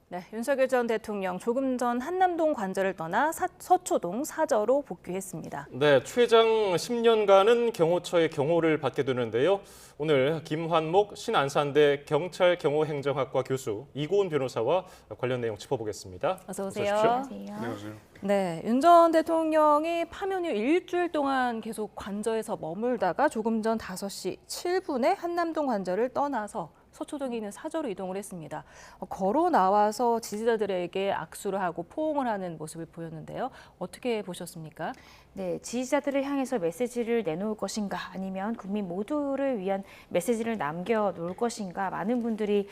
네, 윤석열 전 대통령 조금 전 한남동 관저를 떠나 서초동 사저로 복귀했습니다. 네, 최장 10년간은 경호처의 경호를 받게 되는데요. 오늘 김환목 신안산대 경찰 경호행정학과 교수 이고은 변호사와 관련 내용 짚어보겠습니다. 어서 오세요. 안녕하세요. 네, 윤 전 대통령이 파면 후 일주일 동안 계속 관저에서 머물다가 조금 전 5시 7분에 한남동 관저를 떠나서 서초동에 있는 사저로 이동을 했습니다. 걸어 나와서 지지자들에게 악수를 하고 포옹을 하는 모습을 보였는데요. 어떻게 보셨습니까? 네, 지지자들을 향해서 메시지를 내놓을 것인가 아니면 국민 모두를 위한 메시지를 남겨놓을 것인가 많은 분들이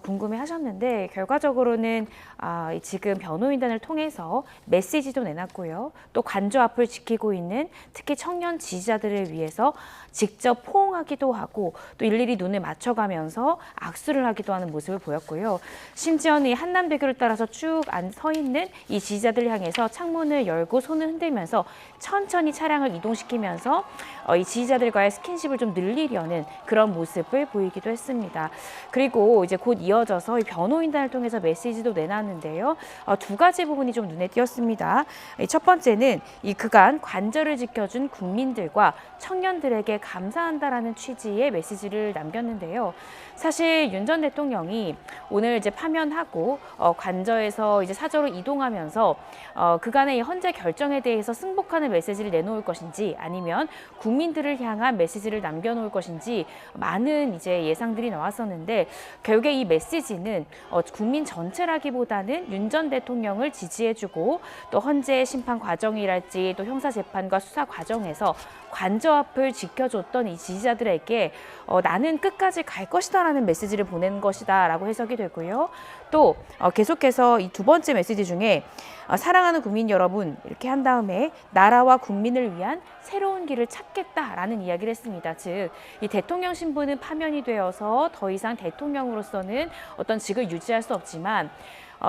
궁금해하셨는데 결과적으로는 지금 변호인단을 통해서 메시지도 내놨고요. 또 관저 앞을 지키고 있는 특히 청년 지지자들을 위해서 직접 포옹하기도 하고 또 일일이 눈을 맞춰가면서 악수를 하기도 하는 모습을 보였고요. 심지어는 이 한남대교를 따라서 쭉 서 있는 이 지지자들을 향해서 창문을 열고 손을 흔들면서 천천히 차량을 이동시키면서 이 지지자들과의 스킨십을 좀 늘리려는 그런 모습을 보이기도 했습니다. 그리고 이제 곧 이어져서 이 변호인단을 통해서 메시지도 내놨는데요. 두 가지 부분이 좀 눈에 띄었습니다. 첫 번째는 이 그간 관저를 지켜준 국민들과 청년들에게 감사한다라는 취지의 메시지를 남겼는데요. 사실 윤 전 대통령이 오늘 이제 파면하고 관저에서 이제 사저로 이동하면서 그간의 이 헌재 결정에 대해서 승복하는 메시지를 내놓을 것인지 아니면 국민들을 향한 메시지를 남겨놓을 것인지 많은 이제 예상들이 나왔었는데 결국에 이 메시지는 국민 전체라기보다는 윤 전 대통령을 지지해주고 또 헌재 심판 과정이랄지 또 형사 재판과 수사 과정에서 관저 앞을 지켜줬던 이 지지자들에게 나는 끝까지 갈 것이다라는 메시지를 보낸 것이다라고 해석이 되고요. 또 계속해서 이 두 번째 메시지 중에 사랑하는 국민 여러분 이렇게 한 다음에 나라와 국민을 위한 새로운 길을 찾겠다라는 이야기를 했습니다. 즉, 이 대통령 신분은 파면이 되어서 더 이상 대통령으로서는 어떤 직을 유지할 수 없지만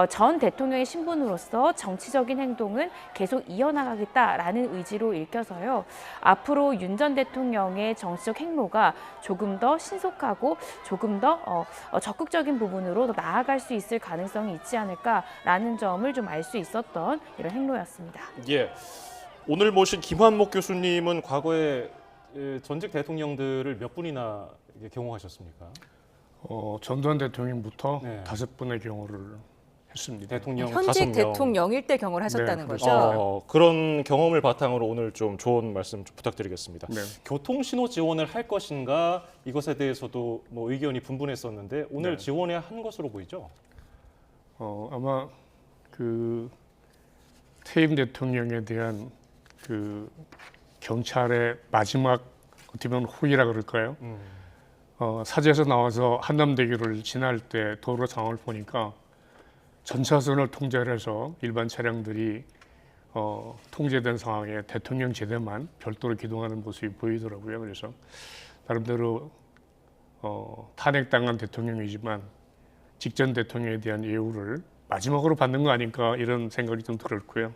전 대통령의 신분으로서 정치적인 행동은 계속 이어나가겠다라는 의지로 읽혀서요. 앞으로 윤 전 대통령의 정치적 행로가 조금 더 신속하고 조금 더 적극적인 부분으로 더 나아갈 수 있을 가능성이 있지 않을까라는 점을 좀 알 수 있었던 이런 행로였습니다. 예, 오늘 모신 김환목 교수님은 과거에 전직 대통령들을 몇 분이나 경호하셨습니까? 전두환 대통령부터 네. 5번의 경우를 했습니다. 대통령 현직 5명. 대통령일 때 경호를 하셨다는 네, 거죠? 그런 경험을 바탕으로 오늘 좀 좋은 말씀 좀 부탁드리겠습니다. 네. 교통신호 지원을 할 것인가 이것에 대해서도 뭐 의견이 분분했었는데 오늘 네. 지원해야 한 것으로 보이죠? 아마 그 퇴임 대통령에 대한 그 경찰의 마지막 어떻게 보면 호의라 그럴까요? 사저에서 나와서 한남대교를 지날 때 도로 상황을 보니까 전차선을 통제를 해서 일반 차량들이 통제된 상황에 대통령 제대만 별도로 기동하는 모습이 보이더라고요. 그래서 나름대로 탄핵당한 대통령이지만 직전 대통령에 대한 예우를 마지막으로 받는 거 아닐까 이런 생각이 좀 들었고요.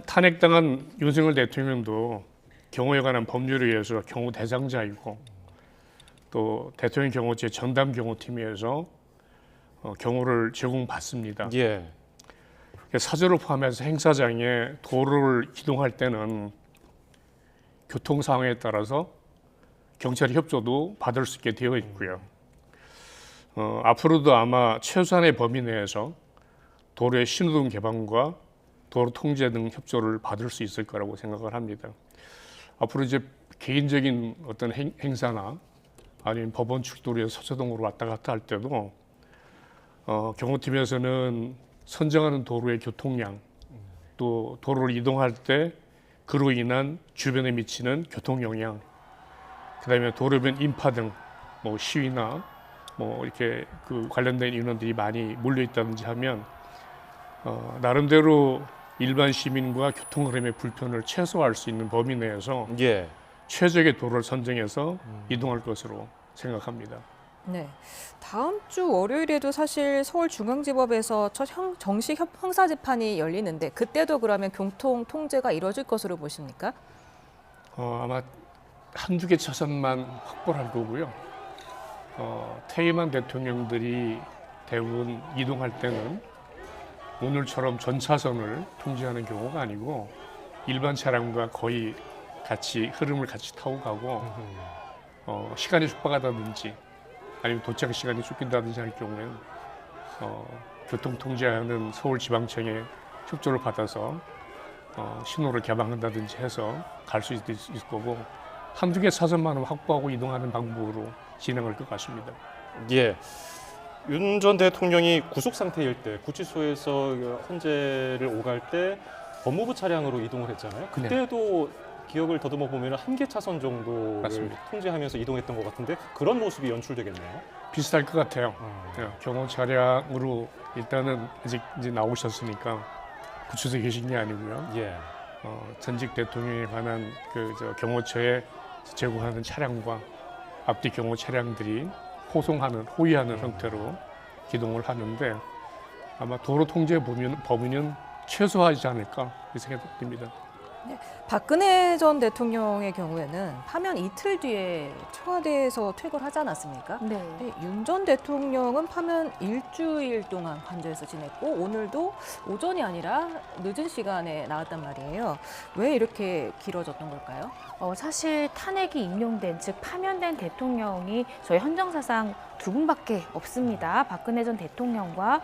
탄핵당한 윤석열 대통령도 경호에 관한 법률에 의해서 경호 대상자이고 또 대통령 경호처 전담 경호팀에서 경호를 제공받습니다. 예. 사저를 포함해서 행사장에 도로를 이동할 때는 교통 상황에 따라서 경찰 협조도 받을 수 있게 되어 있고요. 앞으로도 아마 최소한의 범위 내에서 도로의 신호등 개방과 도로 통제 등 협조를 받을 수 있을 거라고 생각을 합니다. 앞으로 이제 개인적인 어떤 행사나 아니면 법원 출두로 해서 서초동으로 왔다 갔다 할 때도 경호팀에서는 선정하는 도로의 교통량 또 도로를 이동할 때 그로 인한 주변에 미치는 교통 영향 그다음에 도로변 인파 등 뭐 시위나 뭐 이렇게 그 관련된 인원들이 많이 몰려 있다든지 하면 나름대로 일반 시민과 교통 흐름의 불편을 최소화할 수 있는 범위 내에서 예. 최적의 도로를 선정해서 이동할 것으로 생각합니다. 네. 다음 주 월요일에도 사실 서울중앙지법에서 첫 정식 형사 재판이 열리는데 그때도 그러면 교통 통제가 이루어질 것으로 보십니까? 아마 한두 개 차선만 확보할 거고요. 퇴임한 대통령들이 대부분 이동할 때는 오늘처럼 전 차선을 통제하는 경우가 아니고 일반 차량과 거의 같이 흐름을 같이 타고 가고 시간이 촉박하다든지 아니면 도착 시간이 쫓긴다든지 할 경우에는 교통 통제하는 서울지방청의 협조를 받아서 신호를 개방한다든지 해서 갈 수 있을 거고 한두 개 차선만 확보하고 이동하는 방법으로 진행할 것 같습니다. 예. 윤 전 대통령이 구속 상태일 때 구치소에서 헌재를 오갈 때 법무부 차량으로 이동을 했잖아요. 그때도 기억을 더듬어 보면 한 개 차선 정도를 맞습니다. 통제하면서 이동했던 것 같은데 그런 모습이 연출되겠네요. 비슷할 것 같아요. 경호 차량으로 일단은 아직 이제 나오셨으니까 구치소에 계신 게 아니고요. 예. 전직 대통령에 관한 경호처에 제공하는 차량과 앞뒤 경호 차량들이 호위하는 형태로 기동을 하는데 아마 도로 통제 범위는 최소화하지 않을까 이 생각이 듭니다. 박근혜 전 대통령의 경우에는 파면 이틀 뒤에 청와대에서 퇴거하지 않았습니까? 네. 윤 전 대통령은 파면 일주일 동안 관저에서 지냈고 오늘도 오전이 아니라 늦은 시간에 나왔단 말이에요. 왜 이렇게 길어졌던 걸까요? 사실 탄핵이 인용된 즉 파면된 대통령이 저희 헌정사상 두 분밖에 없습니다. 박근혜 전 대통령과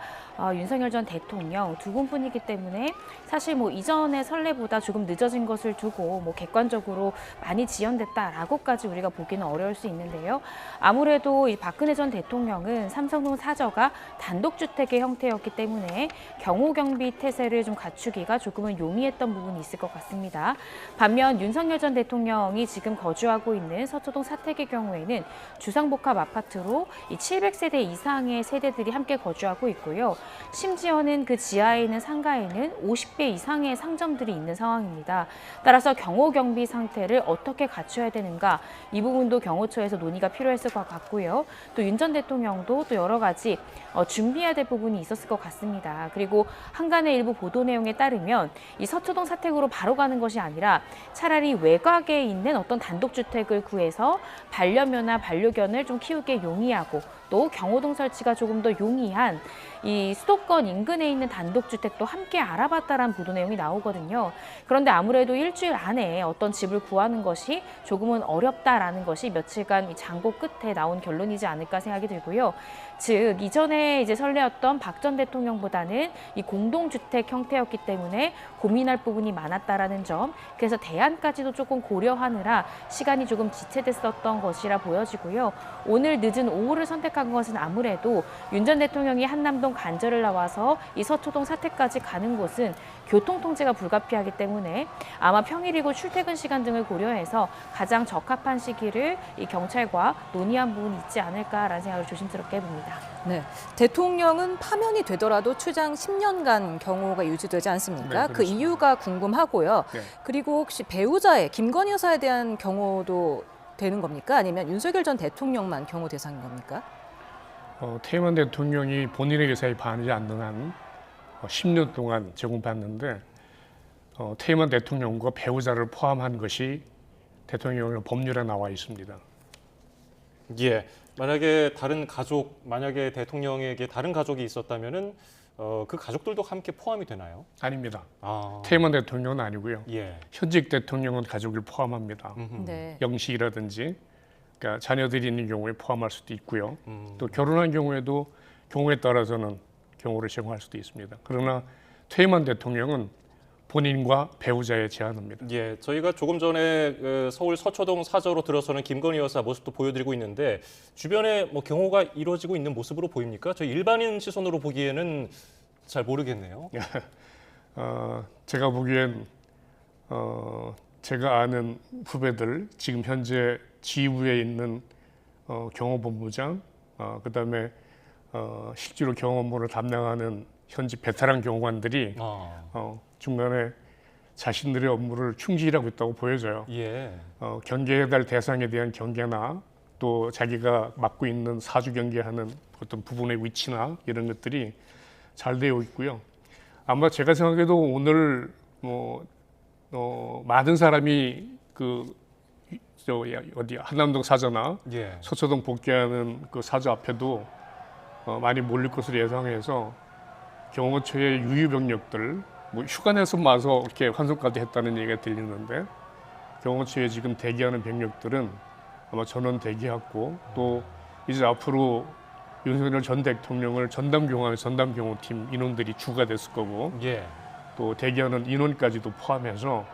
윤석열 전 대통령 두 분뿐이기 때문에 사실 뭐 이전의 선례보다 조금 늦어진 것을 두고 뭐 객관적으로 많이 지연됐다라고까지 우리가 보기는 어려울 수 있는데요. 아무래도 이 박근혜 전 대통령은 삼성동 사저가 단독주택의 형태였기 때문에 경호경비 태세를 좀 갖추기가 조금은 용이했던 부분이 있을 것 같습니다. 반면 윤석열 전 대통령이 지금 거주하고 있는 서초동 사택의 경우에는 주상복합 아파트로 이 700세대 이상의 세대들이 함께 거주하고 있고요. 심지어는 그 지하에 있는 상가에는 50배 이상의 상점들이 있는 상황입니다. 따라서 경호 경비 상태를 어떻게 갖춰야 되는가 이 부분도 경호처에서 논의가 필요했을 것 같고요. 또 윤 전 대통령도 또 여러 가지 준비해야 될 부분이 있었을 것 같습니다. 그리고 한간의 일부 보도 내용에 따르면 이 서초동 사택으로 바로 가는 것이 아니라 차라리 외곽에 있는 어떤 단독주택을 구해서 반려묘나 반려견을 좀 키우기에 용이하고 또 경호동 설치가 조금 더 용이한 이 수도권 인근에 있는 단독주택도 함께 알아봤다라는 보도 내용이 나오거든요. 그런데 아무래도 일주일 안에 어떤 집을 구하는 것이 조금은 어렵다라는 것이 며칠간 장고 끝에 나온 결론이지 않을까 생각이 들고요. 즉 이전에 이제 선례였던 박 전 대통령보다는 이 공동주택 형태였기 때문에 고민할 부분이 많았다라는 점, 그래서 대안까지도 조금 고려하느라 시간이 조금 지체됐었던 것이라 보여지고요. 오늘 늦은 오후를 선택한 것은 아무래도 윤 전 대통령이 한남동 관저를 나와서 이 서초동 사택까지 가는 곳은 교통 통제가 불가피하기 때문에 아마 평일이고 출퇴근 시간 등을 고려해서 가장 적합한 시기를 이 경찰과 논의한 부분이 있지 않을까라는 생각을 조심스럽게 해봅니다. 네, 대통령은 파면이 되더라도 추장 10년간 경호가 유지되지 않습니까? 네, 그 그렇습니다. 이유가 궁금하고요. 네. 그리고 혹시 배우자의 김건희 여사에 대한 경호도 되는 겁니까? 아니면 윤석열 전 대통령만 경호 대상인 겁니까? 퇴임한 대통령이 본인의 의사에 반하지 않는 한 10년 동안 제공받는데 퇴임한 대통령과 배우자를 포함한 것이 대통령의 법률에 나와 있습니다. 예. 만약에 만약에 대통령에게 다른 가족이 있었다면은 그 가족들도 함께 포함이 되나요? 아닙니다. 아. 퇴임한 대통령은 아니고요. 예. 현직 대통령은 가족을 포함합니다. 네. 영식이라든지 그러니까 자녀들이 있는 경우에 포함할 수도 있고요. 음. 또 결혼한 경우에도 경우에 따라서는 경호를 제공할 수도 있습니다. 그러나 퇴임한 대통령은 본인과 배우자에 제한합니다. 예, 저희가 조금 전에 서울 서초동 사저로 들어서는 김건희 여사 모습도 보여드리고 있는데 주변에 뭐 경호가 이루어지고 있는 모습으로 보입니까? 저희 일반인 시선으로 보기에는 잘 모르겠네요. 제가 보기엔 제가 아는 후배들 지금 현재 지휘부에 있는 경호본부장, 그다음에 실제로 경호 업무를 담당하는 현직 베테랑 경호관들이 중간에 자신들의 업무를 충실히 하고 있다고 보여져요. 예. 경계해달 대상에 대한 경계나 또 자기가 맡고 있는 사주 경계하는 어떤 부분의 위치나 이런 것들이 잘 되어 있고요. 아마 제가 생각해도 오늘 많은 사람이 어디 한남동 사저나 예. 서초동 복귀하는 그 사저 앞에도 많이 몰릴 것으로 예상해서 경호처의 유유 병력들 뭐 휴가 내서 와서 이렇게 환송까지 했다는 얘기가 들리는데 경호처에 지금 대기하는 병력들은 아마 전원 대기하고 또 이제 앞으로 윤석열 전 대통령을 전담경호하는 전담경호팀 인원들이 주가 됐을 거고 예. 또 대기하는 인원까지도 포함해서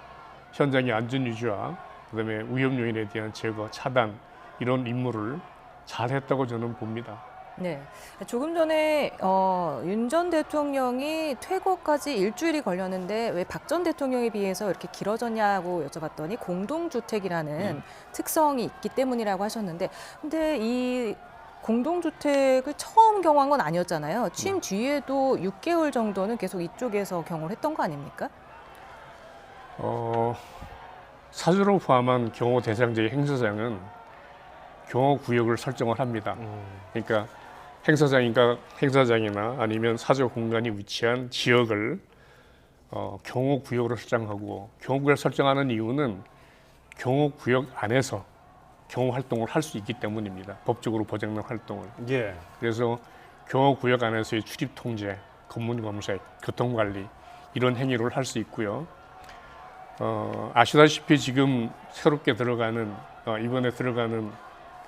현장의 안전 유지와 그다음에 위험 요인에 대한 제거, 차단 이런 임무를 잘했다고 저는 봅니다. 네, 조금 전에 윤 전 대통령이 퇴거까지 일주일이 걸렸는데 왜 박 전 대통령에 비해서 이렇게 길어졌냐고 여쭤봤더니 공동주택이라는 특성이 있기 때문이라고 하셨는데 근데 이 공동주택을 처음 경험한 건 아니었잖아요. 취임 뒤에도 6개월 정도는 계속 이쪽에서 경험을 했던 거 아닙니까? 사주를 포함한 경호 대상지의 행사장은 경호 구역을 설정을 합니다. 그러니까 행사장이나 아니면 사저 공간이 위치한 지역을 경호 구역으로 설정하고 경호 구역을 설정하는 이유는 경호 구역 안에서 경호 활동을 할 수 있기 때문입니다. 법적으로 보장된 활동을. 예. 그래서 경호 구역 안에서의 출입 통제, 검문 검색, 교통 관리 이런 행위를 할 수 있고요. 아시다시피 지금 새롭게 들어가는 이번에 들어가는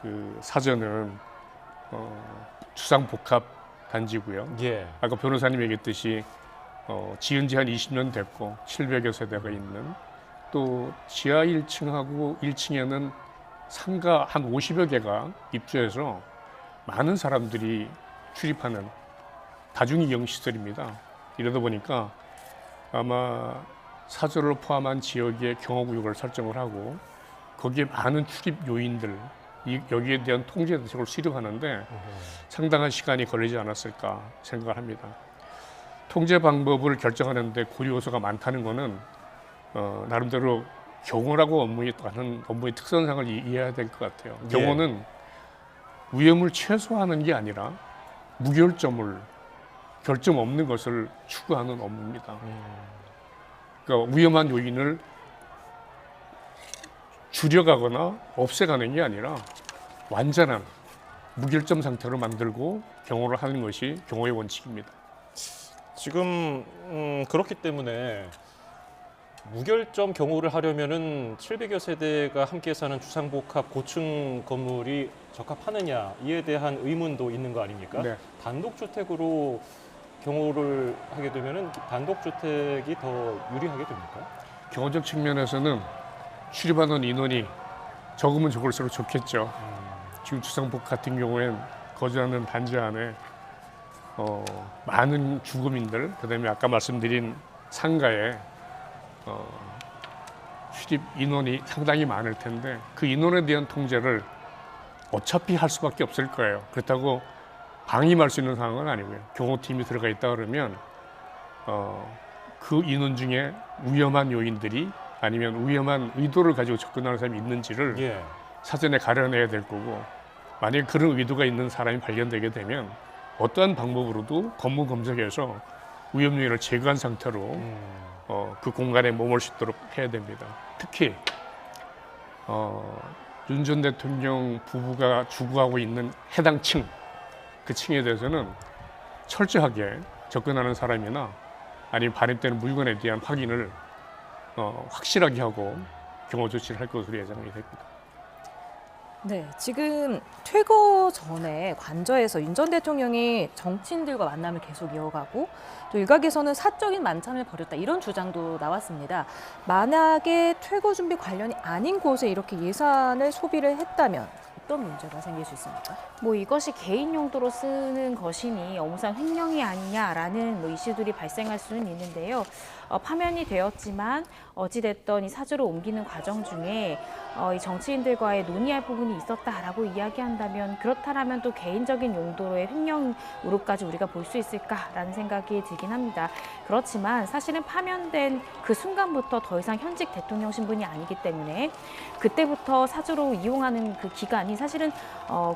그 사저는 주상복합 단지고요. 예. 아까 변호사님 얘기했듯이 지은 지 한 20년 됐고 700여 세대가 있는 또 지하 1층하고 1층에는 상가 한 50여 개가 입주해서 많은 사람들이 출입하는 다중이용 시설입니다. 이러다 보니까 아마 사저를 포함한 지역의 경호구역을 설정을 하고 거기에 많은 출입 요인들 여기에 대한 통제 대책을 수립하는데 상당한 시간이 걸리지 않았을까 생각을 합니다. 통제 방법을 결정하는데 고려 요소가 많다는 것은 나름대로 경호라고 하는 업무의 특성상을 이해해야 될 것 같아요. 예. 경호는 위험을 최소화하는 게 아니라 무결점을 결점 없는 것을 추구하는 업무입니다. 그러니까 위험한 요인을 줄여가거나 없애가는 게 아니라 완전한 무결점 상태로 만들고 경호를 하는 것이 경호의 원칙입니다. 지금 그렇기 때문에 무결점 경호를 하려면은 700여 세대가 함께 사는 주상복합 고층 건물이 적합하느냐 이에 대한 의문도 있는 거 아닙니까? 네. 단독주택으로 경호를 하게 되면은 단독주택이 더 유리하게 됩니까? 경호적 측면에서는 출입하는 인원이 적으면 적을수록 좋겠죠. 지금 주상복 같은 경우엔 거주하는 단지 안에 많은 주거민들, 그다음에 아까 말씀드린 상가에 출입 인원이 상당히 많을 텐데 그 인원에 대한 통제를 어차피 할 수밖에 없을 거예요. 그렇다고 방임할 수 있는 상황은 아니고요. 경호팀이 들어가 있다 그러면 그 인원 중에 위험한 요인들이 아니면 위험한 의도를 가지고 접근하는 사람이 있는지를 예. 사전에 가려내야 될 거고 만약에 그런 의도가 있는 사람이 발견되게 되면 어떠한 방법으로도 검문 검색해서 위험 요인을 제거한 상태로 그 공간에 머물 수 있도록 해야 됩니다. 특히 윤 전 대통령 부부가 주거하고 있는 해당 층, 그 층에 대해서는 철저하게 접근하는 사람이나 아니면 반입되는 물건에 대한 확인을 확실하게 하고 경호 조치를 할 것으로 예상이 됩니다. 네, 지금 퇴거 전에 관저에서 윤 전 대통령이 정치인들과 만남을 계속 이어가고 또 일각에서는 사적인 만찬을 벌였다 이런 주장도 나왔습니다. 만약에 퇴거 준비 관련이 아닌 곳에 이렇게 예산을 소비를 했다면 어떤 문제가 생길 수 있습니까? 뭐 이것이 개인 용도로 쓰는 것이니 업무상 횡령이 아니냐라는 뭐 이슈들이 발생할 수는 있는데요. 파면이 되었지만 어찌됐든 이 사주로 옮기는 과정 중에 이 정치인들과의 논의할 부분이 있었다라고 이야기한다면 그렇다라면 또 개인적인 용도로의 횡령으로까지 우리가 볼 수 있을까라는 생각이 들긴 합니다. 그렇지만 사실은 파면된 그 순간부터 더 이상 현직 대통령 신분이 아니기 때문에 그때부터 사주로 이용하는 그 기간이 사실은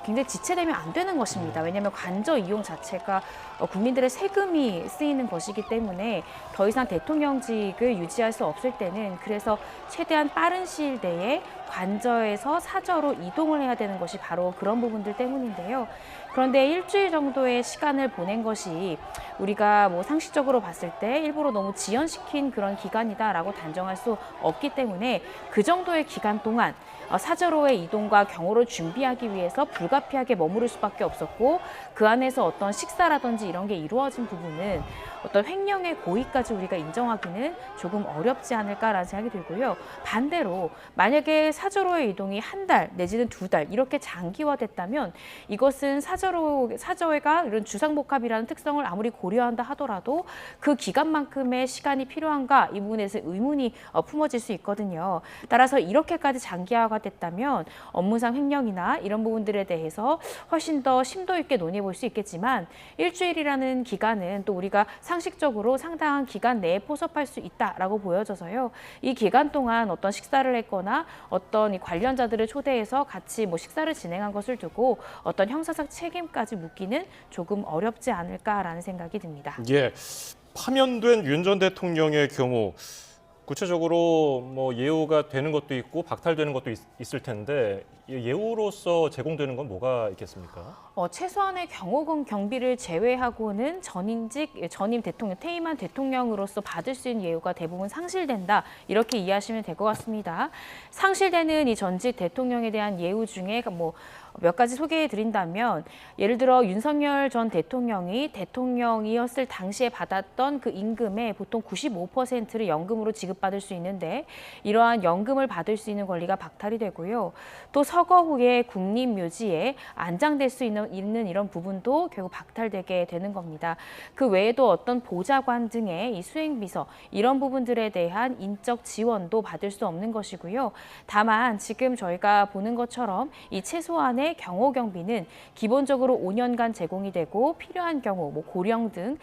굉장히 지체되면 안 되는 것입니다. 왜냐하면 관저 이용 자체가 국민들의 세금이 쓰이는 것이기 때문에 더 이상 대통령직을 유지할 수 없을 때는 그래서 최대한 빠른 시일 내에 관저에서 사저로 이동을 해야 되는 것이 바로 그런 부분들 때문인데요. 그런데 일주일 정도의 시간을 보낸 것이 우리가 뭐 상식적으로 봤을 때 일부러 너무 지연시킨 그런 기간이다라고 단정할 수 없기 때문에 그 정도의 기간 동안 사저로의 이동과 경호를 준비하기 위해서 불가피하게 머무를 수밖에 없었고, 그 안에서 어떤 식사라든지 이런 게 이루어진 부분은 어떤 횡령의 고의까지 우리가 인정하기는 조금 어렵지 않을까라는 생각이 들고요. 반대로 만약에 사저로의 이동이 한 달 내지는 두 달 이렇게 장기화됐다면 이것은 사저회가 이런 주상복합이라는 특성을 아무리 고려한다 하더라도 그 기간만큼의 시간이 필요한가, 이 부분에 대해서 의문이 품어질 수 있거든요. 따라서 이렇게까지 장기화가 됐다면 업무상 횡령이나 이런 부분들에 대해서 훨씬 더 심도 있게 논의해 볼 수 있겠지만, 일주일이라는 기간은 또 우리가 상식적으로 상당한 기간 내에 포섭할 수 있다라고 보여져서요. 이 기간 동안 어떤 식사를 했거나 어떤 이 관련자들을 초대해서 같이 뭐 식사를 진행한 것을 두고 어떤 형사상 책임까지 묻기는 조금 어렵지 않을까라는 생각이 듭니다. 예, 파면된 윤 전 대통령의 경우 구체적으로 뭐 예우가 되는 것도 있고 박탈되는 것도 있을 텐데, 예우로서 제공되는 건 뭐가 있겠습니까? 최소한의 경호권 경비를 제외하고는 전임 대통령, 퇴임한 대통령으로서 받을 수 있는 예우가 대부분 상실된다, 이렇게 이해하시면 될 것 같습니다. 상실되는 이 전직 대통령에 대한 예우 중에 뭐 몇 가지 소개해 드린다면, 예를 들어 윤석열 전 대통령이 대통령이었을 당시에 받았던 그 임금의 보통 95%를 연금으로 지급받을 수 있는데, 이러한 연금을 받을 수 있는 권리가 박탈이 되고요. 또 서거 후에 국립묘지에 안장될 수 있는 이런 부분도 결국 박탈되게 되는 겁니다. 그 외에도 어떤 보좌관 등의 이 수행비서, 이런 부분들에 대한 인적 지원도 받을 수 없는 것이고요. 다만 지금 저희가 보는 것처럼 이 최소한의 경호 경비는 기본적으로 5년간 제공이 되고, 필요한 경우 뭐 고령 등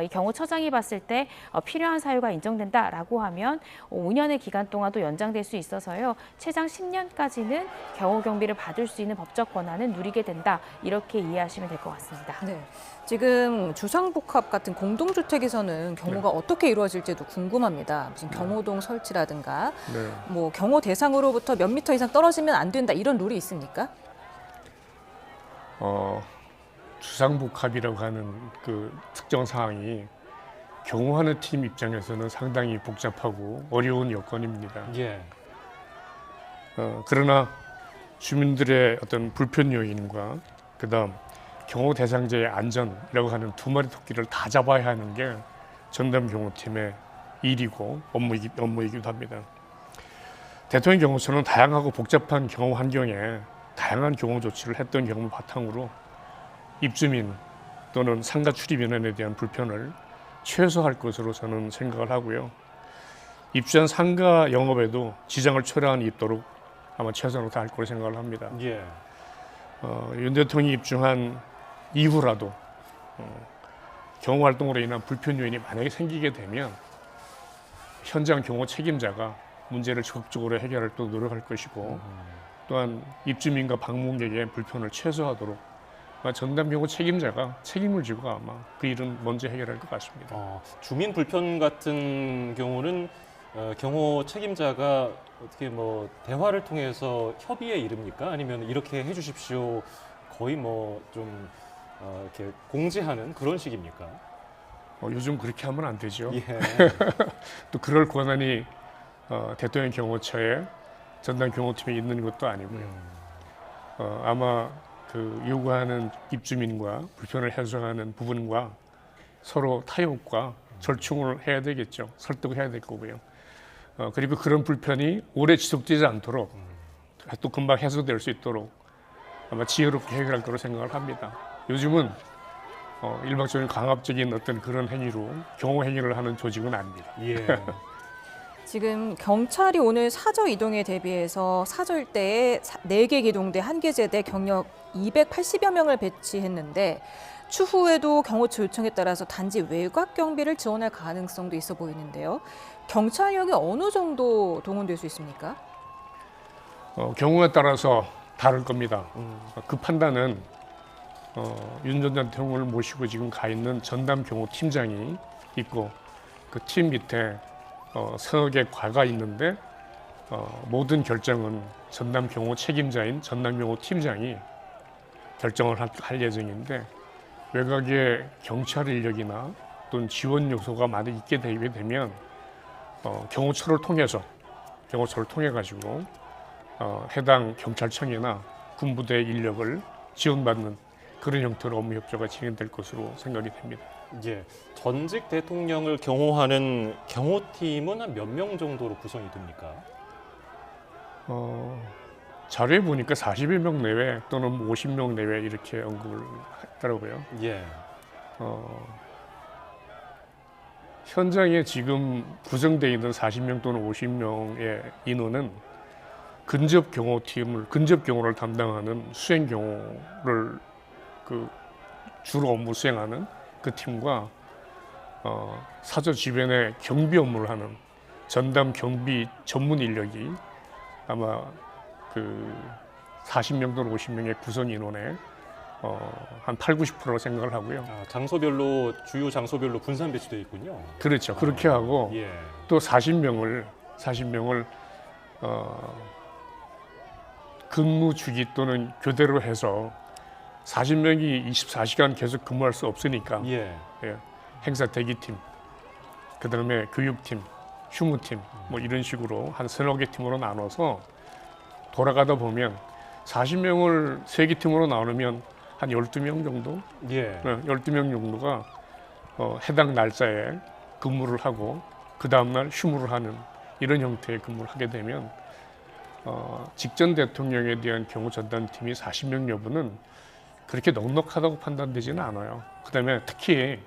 이 경호처장이 봤을 때 필요한 사유가 인정된다라고 하면 5년의 기간 동안도 연장될 수 있어서요. 최장 10년까지는 경호 경비를 받을 수 있는 법적 권한은 누리게 된다, 이렇게 이해하시면 될 것 같습니다. 네. 지금 주상복합 같은 공동주택에서는 경호가 어떻게 이루어질지도 궁금합니다. 무슨 경호동 설치라든가, 네. 뭐 경호 대상으로부터 몇 미터 이상 떨어지면 안 된다, 이런 룰이 있습니까? 주상복합이라고 하는 그 특정 사항이 경호하는 팀 입장에서는 상당히 복잡하고 어려운 여건입니다. 예. 그러나 주민들의 어떤 불편 요인과 그다음 경호 대상자의 안전이라고 하는 두 마리 토끼를 다 잡아야 하는 게 전담 경호팀의 일이고 업무이기도 합니다. 대통령 경호처는 다양하고 복잡한 경호 환경에 다양한 경호 조치를 했던 경험을 바탕으로 입주민 또는 상가 출입 인원에 대한 불편을 최소화할 것으로 저는 생각을 하고요. 입주한 상가 영업에도 지장을 초래하는 있도록 아마 최선을 다할 거로 생각을 합니다. 예. 윤 대통령이 입주한 이후라도 경호 활동으로 인한 불편 요인이 만약에 생기게 되면 현장 경호 책임자가 문제를 적극적으로 해결할 또 노력할 것이고, 또한 입주민과 방문객의 불편을 최소화하도록 전담 경호 책임자가 책임을 지고 아마 그 일은 먼저 해결할 것 같습니다. 주민 불편 같은 경우는 경호 책임자가 어떻게 뭐 대화를 통해서 협의에 이릅니까? 아니면 이렇게 해주십시오, 거의 뭐 좀 이렇게 공지하는 그런 식입니까? 요즘 그렇게 하면 안 되죠. 예. 또 그럴 권한이 대통령 경호처에 전담 경호팀에 있는 것도 아니고요. 아마 그 요구하는 입주민과 불편을 해소하는 부분과 서로 타협과 절충을 해야 되겠죠. 설득을 해야 될 거고요. 그리고 그런 불편이 오래 지속되지 않도록 또 금방 해소될 수 있도록 아마 지혜롭게 해결할 거로 생각을 합니다. 요즘은 일방적인 강압적인 어떤 그런 행위로 경호 행위를 하는 조직은 아닙니다. 예. 지금 경찰이 오늘 사저 이동에 대비해서 사저 일대에 4개 기동대, 1개 제대 경력 280여 명을 배치했는데, 추후에도 경호처 요청에 따라서 단지 외곽 경비를 지원할 가능성도 있어 보이는데요. 경찰력이 어느 정도 동원될 수 있습니까? 경우에 따라서 다를 겁니다. 그 판단은 윤 전 대통령을 모시고 지금 가 있는 전담 경호팀장이 있고, 그 팀 밑에 서너 개 과가 있는데 모든 결정은 전담 경호 책임자인 전담 경호 팀장이 결정을 할 예정인데 외곽에 경찰 인력이나 또는 지원 요소가 많이 있게 되면 경호처를 통해 가지고 해당 경찰청이나 군부대 인력을 지원받는 그런 형태로 업무 협조가 진행될 것으로 생각이 됩니다. 예, 전직 대통령을 경호하는 경호팀은 한 몇 명 정도로 구성이 됩니까? 자료에 보니까 40여 명 내외 또는 50명 내외 이렇게 언급을 했더라고요. 예, 현장에 지금 구성되어 있는 40명 또는 50명의 인원은 근접 경호를 담당하는 수행 경호를 주로 업무 수행하는 그 팀과 사저 주변에 경비 업무를 하는 전담 경비 전문 인력이 아마 40명 또는 50명의 구성 인원의 한 80~90%로 생각을 하고요. 장소별로 주요 장소별로 분산 배치되어 있군요. 그렇죠. 그렇게 하고 예, 또 40명을 근무 주기 또는 교대로 해서 40명이 24시간 계속 근무할 수 없으니까 예, 행사 대기팀, 그다음에 교육팀, 휴무팀 뭐 이런 식으로 한 3~4개 팀으로 나눠서 돌아가다 보면 40명을 3개 팀으로 나누면 한 12명 정도? 예, 12명 정도가 해당 날짜에 근무를 하고 그 다음날 휴무를 하는 이런 형태의 근무를 하게 되면 직전 대통령에 대한 경호 전담팀이 40명 여부는 그렇게 넉넉하다고 판단되지는 않아요. 그다음에 특히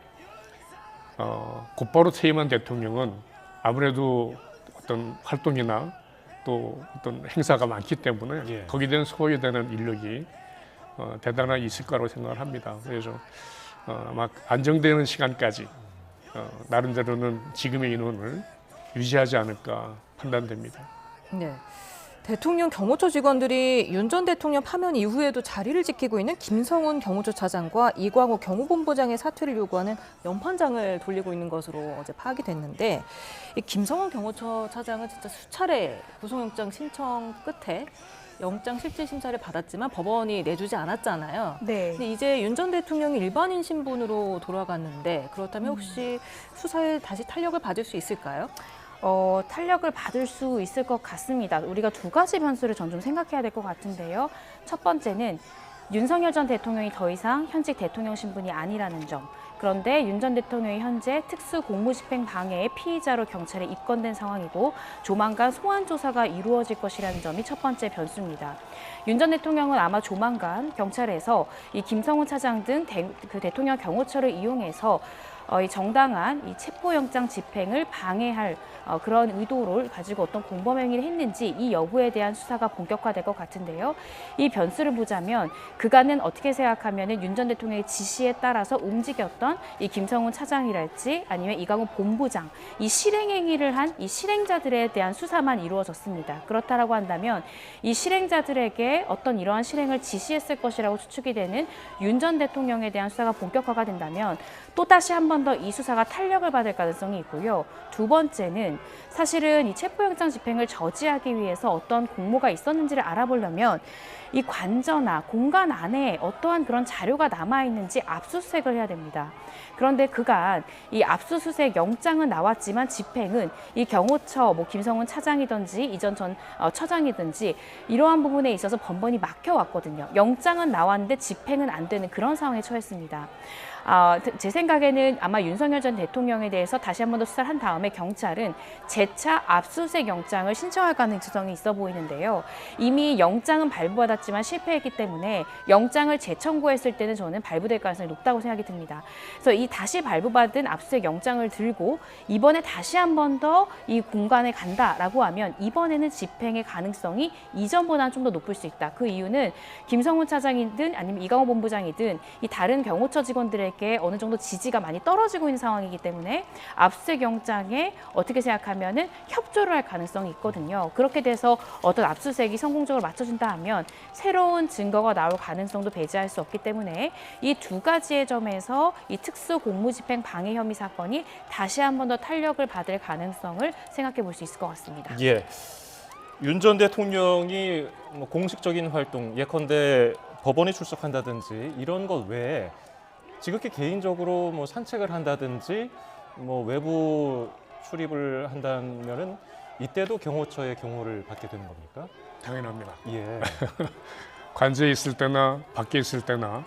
곧바로 퇴임한 대통령은 아무래도 어떤 활동이나 또 어떤 행사가 많기 때문에 예. 거기에 대한 소요되는 인력이 대단히 있을 거라고 생각을 합니다. 그래서 아마 안정되는 시간까지 나름대로는 지금의 인원을 유지하지 않을까 판단됩니다. 네. 대통령 경호처 직원들이 윤 전 대통령 파면 이후에도 자리를 지키고 있는 김성훈 경호처 차장과 이광호 경호본부장의 사퇴를 요구하는 연판장을 돌리고 있는 것으로 어제 파악이 됐는데, 이 김성훈 경호처 차장은 진짜 수차례 구속영장 신청 끝에 영장 실질 심사를 받았지만 법원이 내주지 않았잖아요. 네. 근데 이제 윤 전 대통령이 일반인 신분으로 돌아갔는데, 그렇다면 혹시 수사에 다시 탄력을 받을 수 있을까요? 탄력을 받을 수 있을 것 같습니다. 우리가 두 가지 변수를 전 좀 생각해야 될 것 같은데요. 첫 번째는 윤석열 전 대통령이 더 이상 현직 대통령 신분이 아니라는 점. 그런데 윤 전 대통령이 현재 특수공무집행 방해의 피의자로 경찰에 입건된 상황이고 조만간 소환 조사가 이루어질 것이라는 점이 첫 번째 변수입니다. 윤 전 대통령은 아마 조만간 경찰에서 이 김성훈 차장 등 대통령 경호처를 이용해서 이 정당한 이 체포영장 집행을 방해할 그런 의도를 가지고 어떤 공범 행위를 했는지 이 여부에 대한 수사가 본격화될 것 같은데요. 이 변수를 보자면 그간은 어떻게 생각하면은 윤 전 대통령의 지시에 따라서 움직였던 이 김성훈 차장이랄지 아니면 이광호 본부장 이 실행 행위를 한 이 실행자들에 대한 수사만 이루어졌습니다. 그렇다라고 한다면 이 실행자들에게 어떤 이러한 실행을 지시했을 것이라고 추측이 되는 윤 전 대통령에 대한 수사가 본격화가 된다면 또 다시 한 번 더 이 수사가 탄력을 받을 가능성이 있고요. 두 번째는 사실은 이 체포영장 집행을 저지하기 위해서 어떤 공모가 있었는지를 알아보려면 이 관저나 공간 안에 어떠한 그런 자료가 남아있는지 압수수색을 해야 됩니다. 그런데 그간 이 압수수색 영장은 나왔지만 집행은 이 경호처 김성훈 차장이든지 이전 전 처장이든지 이러한 부분에 있어서 번번이 막혀왔거든요. 영장은 나왔는데 집행은 안 되는 그런 상황에 처했습니다. 제 생각에는 아마 윤석열 전 대통령에 대해서 다시 한 번 더 수사를 한 다음에 경찰은 재차 압수수색 영장을 신청할 가능성이 있어 보이는데요. 이미 영장은 발부받았지만 실패했기 때문에 영장을 재청구했을 때는 저는 발부될 가능성이 높다고 생각이 듭니다. 그래서 이 다시 발부받은 압수수색 영장을 들고 이번에 다시 한 번 더 이 공간에 간다라고 하면 이번에는 집행의 가능성이 이전보다는 좀 더 높을 수 있다. 그 이유는 김성훈 차장이든 아니면 이광호 본부장이든 이 다른 경호처 직원들에게 어느 정도 지지가 많이 떨어지고 있는 상황이기 때문에 압수수색 영장에 어떻게 생각하면은 협조를 할 가능성이 있거든요. 그렇게 돼서 어떤 압수수색이 성공적으로 맞춰진다 하면 새로운 증거가 나올 가능성도 배제할 수 없기 때문에 이 두 가지의 점에서 이 특수공무집행 방해 혐의 사건이 다시 한 번 더 탄력을 받을 가능성을 생각해 볼 수 있을 것 같습니다. 예. 윤 전 대통령이 공식적인 활동, 예컨대 법원에 출석한다든지 이런 것 외에 지극히 개인적으로 뭐 산책을 한다든지 뭐 외부 출입을 한다면은 이때도 경호처의 경호를 받게 되는 겁니까? 당연합니다. 예. 관저에 있을 때나 밖에 있을 때나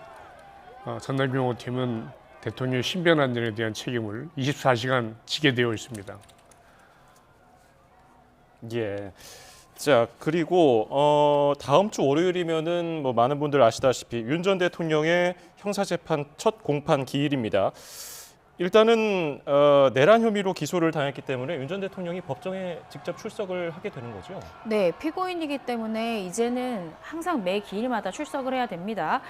전남경호팀은 대통령의 신변 안전에 대한 책임을 24시간 지게 되어 있습니다. 예. 자, 그리고 다음 주 월요일이면은 뭐 많은 분들 아시다시피 윤 전 대통령의 형사재판 첫 공판 기일입니다. 일단은 내란 혐의로 기소를 당했기 때문에 윤 전 대통령이 법정에 직접 출석을 하게 되는 거죠. 네, 피고인이기 때문에 이제는 항상 매 기일마다 출석을 해야 됩니다.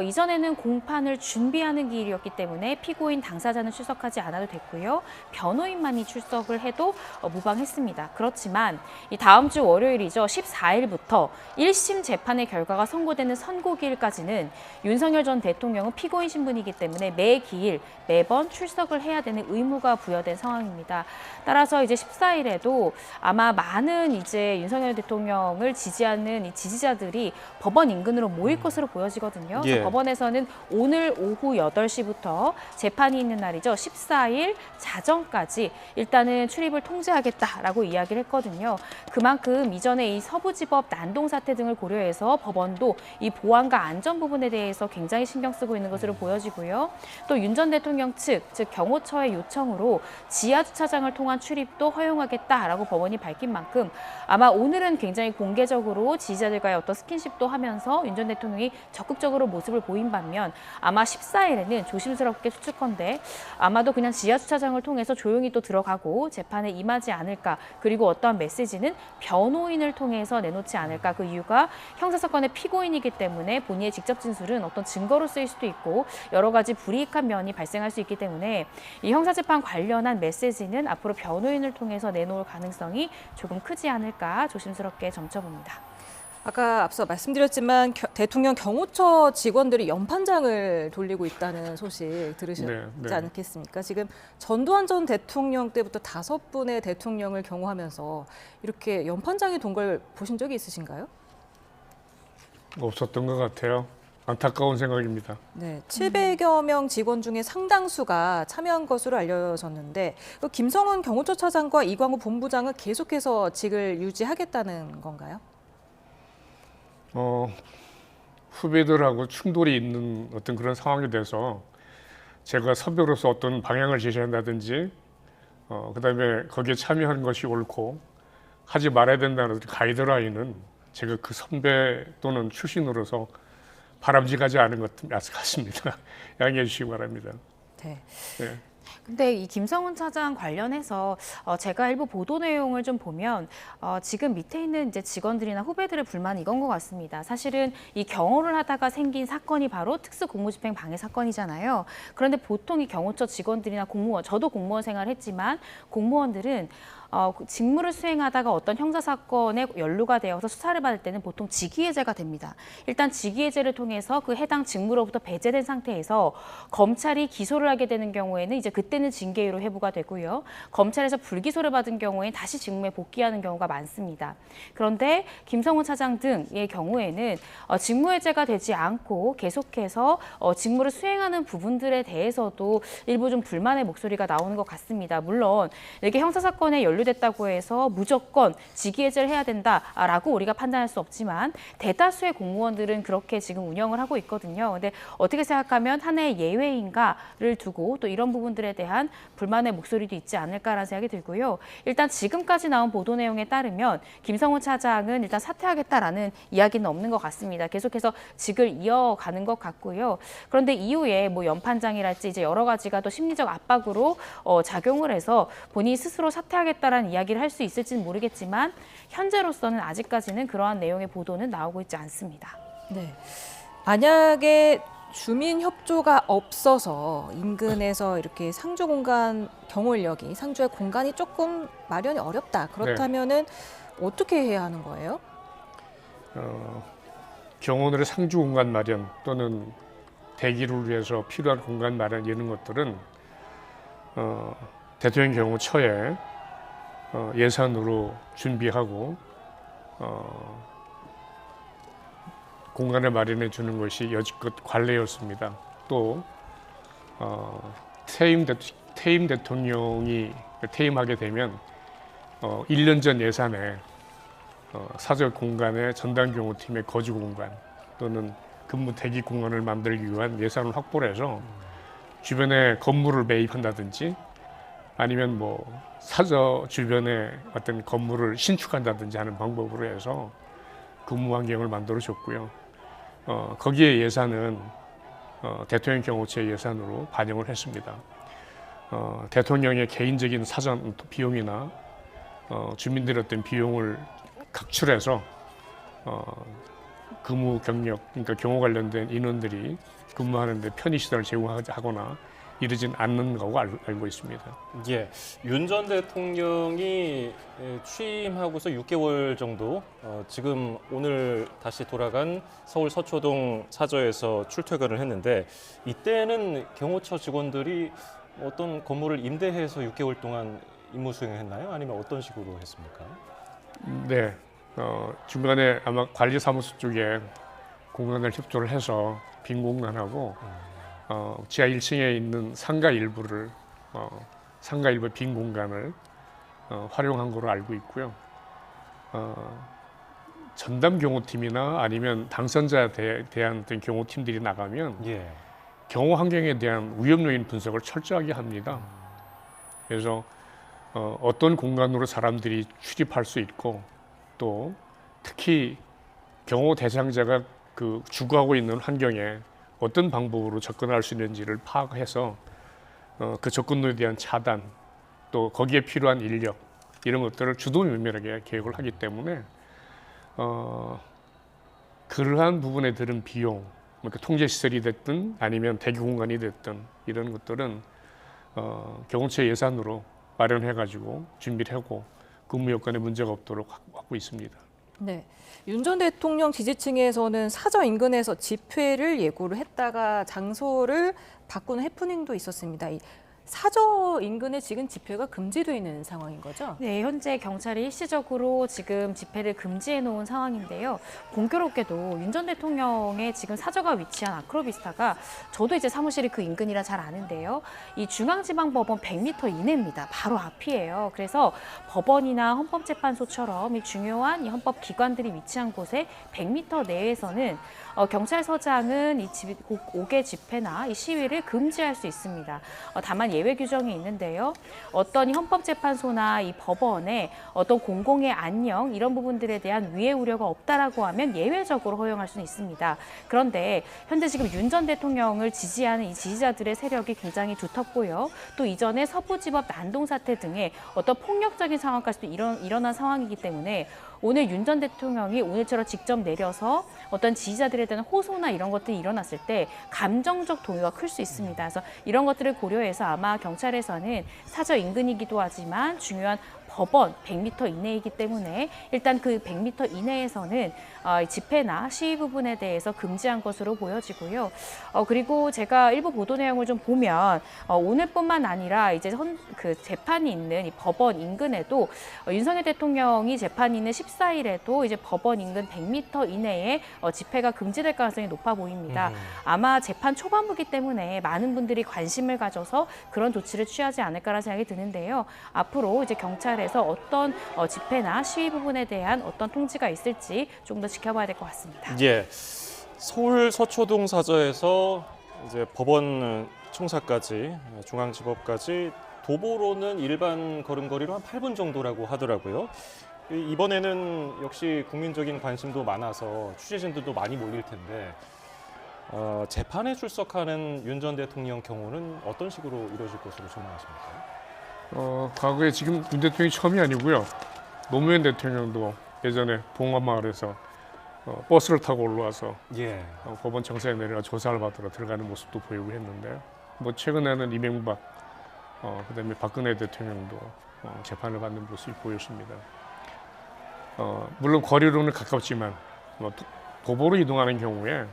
이전에는 공판을 준비하는 기일이었기 때문에 피고인 당사자는 출석하지 않아도 됐고요. 변호인만이 출석을 해도 무방했습니다. 그렇지만 이 다음 주 월요일이죠. 14일부터 1심 재판의 결과가 선고되는 선고기일까지는 윤석열 전 대통령은 피고인 신분이기 때문에 매 기일, 매번 출석을 해야 되는 의무가 부여된 상황입니다. 따라서 이제 14일에도 아마 많은 이제 윤석열 대통령을 지지하는 이 지지자들이 법원 인근으로 모일 것으로 보여지거든요. 예. 그래서 법원에서는 오늘 오후 8시부터 재판이 있는 날이죠. 14일 자정까지 일단은 출입을 통제하겠다라고 이야기를 했거든요. 그만큼 이전에 이 서부지법 난동 사태 등을 고려해서 법원도 이 보안과 안전 부분에 대해서 굉장히 신경 쓰고 있는 것으로 보여지고요. 또 윤 전 대통령 측, 즉 경호처의 요청으로 지하 주차장을 통한 출입도 허용하겠다라고 법원이 밝힌 만큼 아마 오늘은 굉장히 공개적으로 지지자들과의 어떤 스킨십도 하면서 윤 전 대통령이 적극적으로 모습을 보인 반면 아마 14일에는 조심스럽게 추측컨대 아마도 그냥 지하 주차장을 통해서 조용히 또 들어가고 재판에 임하지 않을까. 그리고 어떠한 메시지는 변호인을 통해서 내놓지 않을까. 그 이유가 형사사건의 피고인이기 때문에 본인의 직접 진술은 어떤 증거로 쓰일 수도 있고 여러 가지 불이익한 면이 발생할 수 있기 때문에 이 형사재판 관련한 메시지는 앞으로 변호인을 통해서 내놓을 가능성이 조금 크지 않을까 조심스럽게 점쳐봅니다. 아까 앞서 말씀드렸지만 대통령 경호처 직원들이 연판장을 돌리고 있다는 소식 들으셨지 네. 않겠습니까? 지금 전두환 전 대통령 때부터 5분의 대통령을 경호하면서 이렇게 연판장이 돈 걸 보신 적이 있으신가요? 없었던 것 같아요. 안타까운 생각입니다. 네, 700여 명 직원 중에 상당수가 참여한 것으로 알려졌는데 김성은 경호처 차장과 이광우 본부장은 계속해서 직을 유지하겠다는 건가요? 후배들하고 충돌이 있는 어떤 그런 상황이 돼서 제가 선배로서 어떤 방향을 제시한다든지 그다음에 거기에 참여하는 것이 옳고 하지 말아야 된다는 가이드라인은 제가 그 선배 또는 출신으로서 바람직하지 않은 것 같습니다. 양해해 주시기 바랍니다. 네. 네. 근데 이 김성훈 차장 관련해서 제가 일부 보도 내용을 좀 보면 지금 밑에 있는 이제 직원들이나 후배들의 불만이 이건 것 같습니다. 사실은 이 경호를 하다가 생긴 사건이 바로 특수공무집행 방해 사건이잖아요. 그런데 보통 이 경호처 직원들이나 공무원, 저도 공무원 생활을 했지만 공무원들은 직무를 수행하다가 어떤 형사사건에 연루가 되어서 수사를 받을 때는 보통 직위해제가 됩니다. 일단 직위해제를 통해서 그 해당 직무로부터 배제된 상태에서 검찰이 기소를 하게 되는 경우에는 이제 그때는 징계유로 회부가 되고요. 검찰에서 불기소를 받은 경우에는 다시 직무에 복귀하는 경우가 많습니다. 그런데 김성훈 차장 등의 경우에는 직무해제가 되지 않고 계속해서 직무를 수행하는 부분들에 대해서도 일부 좀 불만의 목소리가 나오는 것 같습니다. 물론 이렇게 형사사건에 연루됐다고 해서 무조건 직위해제를 해야 된다라고 우리가 판단할 수 없지만 대다수의 공무원들은 그렇게 지금 운영을 하고 있거든요. 근데 어떻게 생각하면 하나의 예외인가를 두고 또 이런 부분들에 대한 불만의 목소리도 있지 않을까라는 생각이 들고요. 일단 지금까지 나온 보도 내용에 따르면 김성훈 차장은 일단 사퇴하겠다라는 이야기는 없는 것 같습니다. 계속해서 직을 이어가는 것 같고요. 그런데 이후에 뭐 연판장이랄지 이제 여러 가지가 또 심리적 압박으로 작용을 해서 본인이 스스로 사퇴하겠다라는 이야기를 할 수 있을지는 모르겠지만 현재로서는 아직까지는 그러한 내용의 보도는 나오고 있지 않습니다. 네. 만약에 주민 협조가 없어서 인근에서 이렇게 상주 공간 경홀역이 상주의 공간이 조금 마련이 어렵다. 그렇다면은 어떻게 해야 하는 거예요? 경호원들의 상주 공간 마련 또는 대기를 위해서 필요한 공간 마련 이런 것들은 대통령 경호처에 예산으로 준비하고 공간을 마련해 주는 것이 여지껏 관례였습니다. 또 퇴임 대통령이 퇴임하게 되면 1년 전 예산에 사적 공간의 전담경호팀의 거주 공간 또는 근무 대기 공간을 만들기 위한 예산을 확보를 해서 주변에 건물을 매입한다든지 아니면 뭐 사저 주변에 어떤 건물을 신축한다든지 하는 방법으로 해서 근무 환경을 만들어 줬고요. 거기에 예산은 대통령 경호처의 예산으로 반영을 했습니다. 대통령의 개인적인 사전 비용이나 주민들의 어떤 비용을 각출해서 근무 경력, 그러니까 경호 관련된 인원들이 근무하는데 편의시설을 제공하거나 이러진 않는 거고 알고 있습니다. 예, 윤 전 대통령이 취임하고서 6개월 정도 지금 오늘 다시 돌아간 서울 서초동 사저에서 출퇴근을 했는데 이때는 경호처 직원들이 어떤 건물을 임대해서 6개월 동안 임무 수행했나요? 아니면 어떤 식으로 했습니까? 네, 중간에 아마 관리사무소 쪽에 공간을 협조를 해서 빈 공간하고 지하 1층에 있는 상가 일부를 상가 일부 빈 공간을 활용한 걸로 알고 있고요. 전담 경호팀이나 아니면 당선자에 대한 어떤 경호팀들이 나가면 예. 경호 환경에 대한 위험 요인 분석을 철저하게 합니다. 그래서 어떤 공간으로 사람들이 출입할 수 있고 또 특히 경호 대상자가 그 주거하고 있는 환경에 어떤 방법으로 접근할 수 있는지를 파악해서 그 접근로에 대한 차단 또 거기에 필요한 인력 이런 것들을 주도면밀하게 계획을 하기 때문에 그러한 부분에 들은 비용 그러니까 통제 시설이 됐든 아니면 대기 공간이 됐든 이런 것들은 경호처 예산으로 마련해 가지고 준비를 하고 근무 여건에 문제가 없도록 하고 있습니다. 네, 윤 전 대통령 지지층에서는 사저 인근에서 집회를 예고를 했다가 장소를 바꾸는 해프닝도 있었습니다. 이 사저 인근에 지금 집회가 금지되어 있는 상황인 거죠? 네, 현재 경찰이 일시적으로 지금 집회를 금지해 놓은 상황인데요. 공교롭게도 윤 전 대통령의 지금 사저가 위치한 아크로비스타가 저도 이제 사무실이 그 인근이라 잘 아는데요. 이 중앙지방법원 100m 이내입니다. 바로 앞이에요. 그래서 법원이나 헌법재판소처럼 이 중요한 이 헌법기관들이 위치한 곳에 100m 내에서는 경찰서장은 이 5개 집회나 이 시위를 금지할 수 있습니다. 다만 예외 규정이 있는데요. 어떤 이 헌법재판소나 이 법원에 어떤 공공의 안녕 이런 부분들에 대한 위해 우려가 없다라고 하면 예외적으로 허용할 수는 있습니다. 그런데 현재 지금 윤 전 대통령을 지지하는 이 지지자들의 세력이 굉장히 두텁고요. 또 이전에 서부지법 난동 사태 등의 어떤 폭력적인 상황까지도 일어난 상황이기 때문에 오늘 윤 전 대통령이 오늘처럼 직접 내려서 어떤 지지자들에 대한 호소나 이런 것들이 일어났을 때 감정적 동요가 클 수 있습니다. 그래서 이런 것들을 고려해서 아마 경찰에서는 사저 인근이기도 하지만 중요한 법원 100m 이내이기 때문에 일단 그 100m 이내에서는 집회나 시위 부분에 대해서 금지한 것으로 보여지고요. 그리고 제가 일부 보도 내용을 좀 보면 오늘뿐만 아니라 이제 그 재판이 있는 이 법원 인근에도 윤석열 대통령이 재판이 있는 14일에도 이제 법원 인근 100m 이내에 집회가 금지될 가능성이 높아 보입니다. 아마 재판 초반부기 때문에 많은 분들이 관심을 가져서 그런 조치를 취하지 않을까라는 생각이 드는데요. 앞으로 이제 경찰에서 어떤 집회나 시위 부분에 대한 어떤 통지가 있을지 좀 더 지켜봐야 될 것 같습니다. 예, 서울 서초동 사저에서 이제 법원 청사까지 중앙지법까지 도보로는 일반 걸음걸이로 한 8분 정도라고 하더라고요. 이번에는 역시 국민적인 관심도 많아서 취재진들도 많이 몰릴 텐데 재판에 출석하는 윤 전 대통령 경우는 어떤 식으로 이루어질 것으로 전망하십니까? 과거에 지금 윤 대통령이 처음이 아니고요. 노무현 대통령도 예전에 봉화마을에서 버스를 타고 올라와서 예. 법원 청사에 내려가 조사를 받으러 들어가는 모습도 보이고 했는데요. 뭐 최근에는 이명박, 그다음에 박근혜 대통령도 재판을 받는 모습이 보였습니다. 물론 거리로는 가깝지만 도보로 이동하는 경우에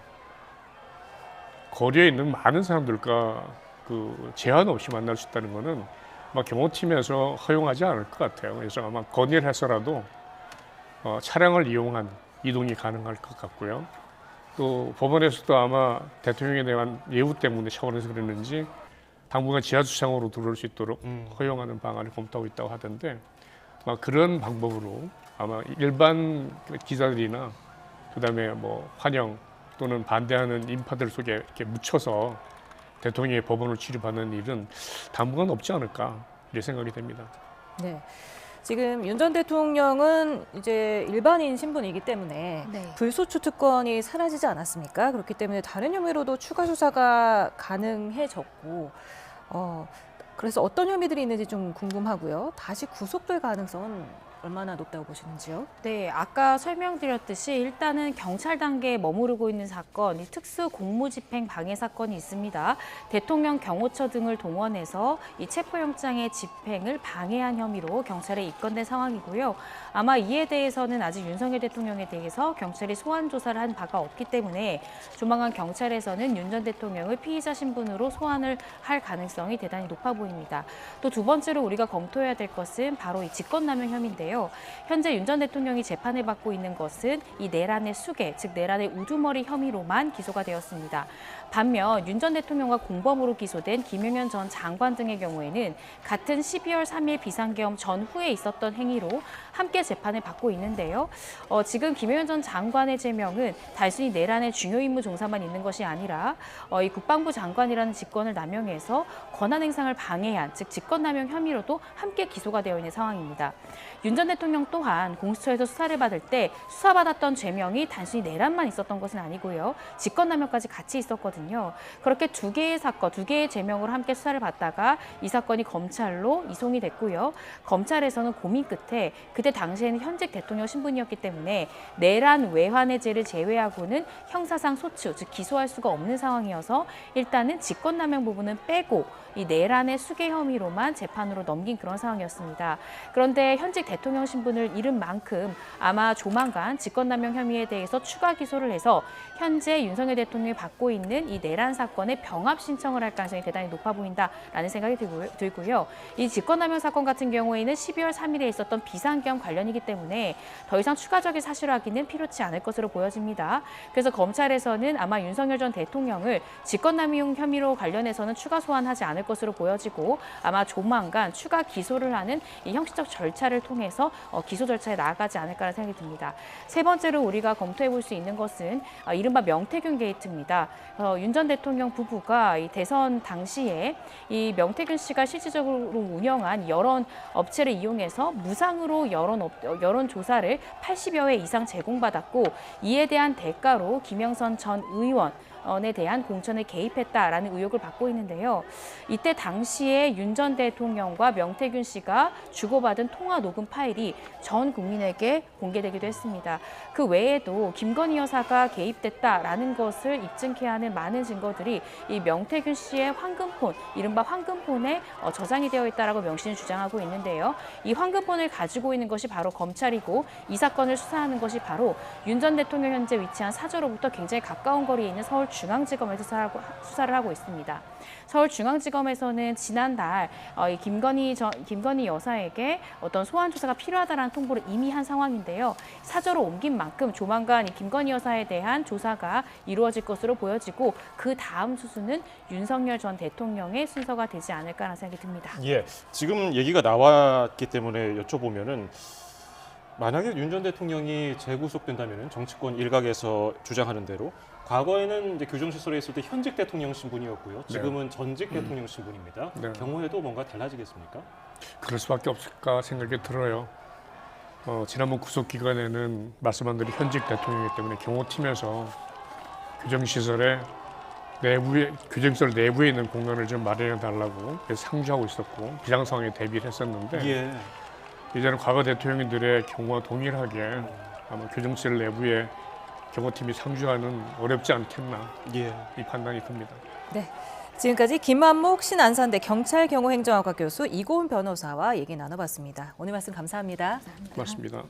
거리에 있는 많은 사람들과 그 제한 없이 만날 수 있다는 것은 아마 경호팀에서 허용하지 않을 것 같아요. 그래서 아마 건의를 해서라도 차량을 이용한 이동이 가능할 것 같고요. 또 법원에서도 아마 대통령에 대한 예우 때문에 차원에서 그랬는지 당분간 지하주차장으로 들어올 수 있도록 허용하는 방안을 검토하고 있다고 하던데 아마 그런 방법으로 아마 일반 기자들이나 그다음에 뭐 환영 또는 반대하는 인파들 속에 이렇게 묻혀서 대통령이 법원을 출입하는 일은 당분간 없지 않을까 이렇게 생각이 됩니다. 네. 지금 윤 전 대통령은 이제 일반인 신분이기 때문에 네. 불소추 특권이 사라지지 않았습니까? 그렇기 때문에 다른 혐의로도 추가 수사가 가능해졌고, 그래서 어떤 혐의들이 있는지 좀 궁금하고요. 다시 구속될 가능성은 얼마나 높다고 보시는지요? 네, 아까 설명드렸듯이 일단은 경찰 단계에 머무르고 있는 사건, 이 특수 공무집행 방해 사건이 있습니다. 대통령 경호처 등을 동원해서 이 체포영장의 집행을 방해한 혐의로 경찰에 입건된 상황이고요. 아마 이에 대해서는 아직 윤석열 대통령에 대해서 경찰이 소환 조사를 한 바가 없기 때문에 조만간 경찰에서는 윤 전 대통령을 피의자 신분으로 소환을 할 가능성이 대단히 높아 보입니다. 또 두 번째로 우리가 검토해야 될 것은 바로 이 직권남용 혐의인데요. 현재 윤 전 대통령이 재판을 받고 있는 것은 이 내란의 수괴, 즉 내란의 우두머리 혐의로만 기소가 되었습니다. 반면 윤 전 대통령과 공범으로 기소된 김용현 전 장관 등의 경우에는 같은 12월 3일 비상계엄 전후에 있었던 행위로 함께 재판을 받고 있는데요. 지금 김용현 전 장관의 제명은 단순히 내란의 중요 임무 종사만 있는 것이 아니라 이 국방부 장관이라는 직권을 남용해서 권한 행사를 방해한, 즉 직권남용 혐의로도 함께 기소가 되어 있는 상황입니다. 윤 전 대통령 또한 공수처에서 수사를 받을 때 수사받았던 죄명이 단순히 내란만 있었던 것은 아니고요. 직권남용까지 같이 있었거든요. 그렇게 두 개의 사건, 두 개의 죄명으로 함께 수사를 받다가 이 사건이 검찰로 이송이 됐고요. 검찰에서는 고민 끝에 그때 당시에는 현직 대통령 신분이었기 때문에 내란 외환해제를 제외하고는 형사상 소추, 즉 기소할 수가 없는 상황이어서 일단은 직권남용 부분은 빼고 이 내란의 수괴 혐의로만 재판으로 넘긴 그런 상황이었습니다. 그런데 현직 대통령 신분을 잃은 만큼 아마 조만간 직권남용 혐의에 대해서 추가 기소를 해서 현재 윤석열 대통령이 받고 있는 이 내란 사건의 병합 신청을 할 가능성이 대단히 높아 보인다라는 생각이 들고요. 이 직권남용 사건 같은 경우에는 12월 3일에 있었던 비상계엄 관련이기 때문에 더 이상 추가적인 사실 확인은 필요치 않을 것으로 보여집니다. 그래서 검찰에서는 아마 윤석열 전 대통령을 직권남용 혐의로 관련해서는 추가 소환하지 않을 것으로 보여지고 아마 조만간 추가 기소를 하는 이 형식적 절차를 통해서 기소 절차에 나아가지 않을까라는 생각이 듭니다. 세 번째로 우리가 검토해 볼 수 있는 것은 이른바 명태균 게이트입니다. 윤 전 대통령 부부가 이 대선 당시에 이 명태균 씨가 실질적으로 운영한 여론 업체를 이용해서 무상으로 여론 조사를 80여 회 이상 제공받았고 이에 대한 대가로 김영선 전 의원에 대한 공천에 개입했다라는 의혹을 받고 있는데요. 이때 당시에 윤 전 대통령과 명태균 씨가 주고받은 통화 녹음 파일이 전 국민에게 공개되기도 했습니다. 그 외에도 김건희 여사가 개입됐다라는 것을 입증케 하는 많은 증거들이 이 명태균 씨의 황금폰, 이른바 황금폰에 저장이 되어 있다라고 명신을 주장하고 있는데요. 이 황금폰을 가지고 있는 것이 바로 검찰이고 이 사건을 수사하는 것이 바로 윤 전 대통령 현재 위치한 사저로부터 굉장히 가까운 거리에 있는 서울중앙지검에서 수사를 하고 있습니다. 서울중앙지검에서는 지난달 이 김건희 여사에게 어떤 소환 조사가 필요하다라는 통보를 이미 한 상황인데요. 사저로 옮긴 만큼 조만간 이 김건희 여사에 대한 조사가 이루어질 것으로 보여지고 그 다음 수순은 윤석열 전 대통령의 순서가 되지 않을까라는 생각이 듭니다. 예, 지금 얘기가 나왔기 때문에 여쭤보면은 만약에 윤 전 대통령이 재구속된다면 정치권 일각에서 주장하는 대로 과거에는 이제 규정시설에 있을 때 현직 대통령 신분이었고요. 지금은 전직 대통령 신분입니다. 네. 경우에도 뭔가 달라지겠습니까? 그럴 수밖에 없을까 생각이 들어요. 지난번 구속 기간에는 말씀한 대로 현직 대통령이기 때문에 경호팀에서 규정시설 내부에 있는 공간을 좀 마련해 달라고 상주하고 있었고 비상 상황에 대비를 했었는데 예. 이제는 과거 대통령들의 경우와 동일하게 아마 규정시설 내부에 경호팀이 상주하는 어렵지 않겠나 예. 이 판단이 듭니다. 네. 지금까지 김만목 신안산대 경찰경호행정학과 교수 이고은 변호사와 얘기 나눠봤습니다. 오늘 말씀 감사합니다. 고맙습니다.